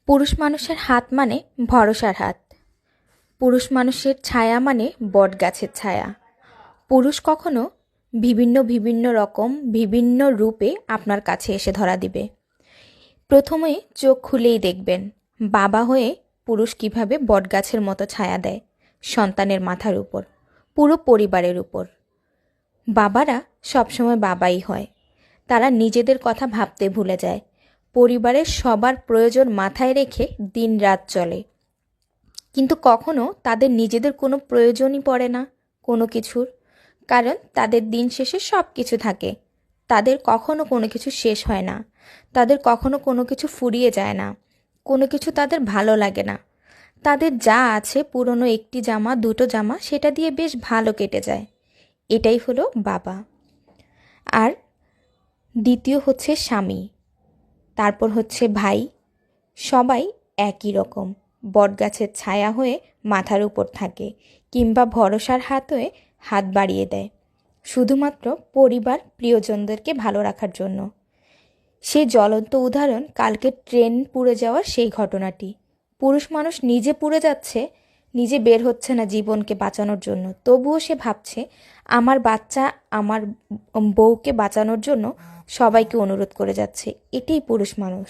পুরুষ মানুষের হাত মানে ভরসার হাত। পুরুষ মানুষের ছায়া মানে বটগাছের ছায়া। পুরুষ কখনো বিভিন্ন বিভিন্ন রকম বিভিন্ন রূপে আপনার কাছে এসে ধরা দিবে। প্রথমে চোখ খুলেই দেখবেন বাবা হয়ে পুরুষ কিভাবে বটগাছের মতো ছায়া দেয় সন্তানের মাথার উপর, পুরো পরিবারের উপর। বাবারা সবসময় বাবাই হয়। তারা নিজেদের কথা ভাবতে ভুলে যায়। পরিবারের সবার প্রয়োজন মাথায় রেখে দিনরাত চলে, কিন্তু কখনো তাদের নিজেদের কোনো প্রয়োজনই পড়ে না কোনো কিছুর। কারণ তাদের দিন শেষে সব কিছু থাকে, তাদের কখনো কোনো কিছু শেষ হয় না, তাদের কখনো কোনো কিছু ফুরিয়ে যায় না, কোনো কিছু তাদের ভালো লাগে না। তাদের যা আছে, পুরনো একটি জামা দুটো জামা, সেটা দিয়ে বেশ ভালো কেটে যায়। এটাই হলো বাবা। আর দ্বিতীয় হচ্ছে স্বামী, তারপর হচ্ছে ভাই। সবাই একই রকম, বটগাছের ছায়া হয়ে মাথার উপর থাকে, কিংবা ভরসার হাত হয়ে হাত বাড়িয়ে দেয়, শুধুমাত্র পরিবার প্রিয়জনদেরকে ভালো রাখার জন্য। সেই জ্বলন্ত উদাহরণ কালকে ট্রেন পুড়ে যাওয়ার সেই ঘটনাটি। পুরুষ মানুষ নিজে পুড়ে যাচ্ছে, নিজে বের হচ্ছে না জীবনকে বাঁচানোর জন্য, তবুও সে ভাবছে আমার বাচ্চা, আমার বউকে বাঁচানোর জন্য সবাইকে অনুরোধ করে যাচ্ছে। এটাই পুরুষ মানুষ।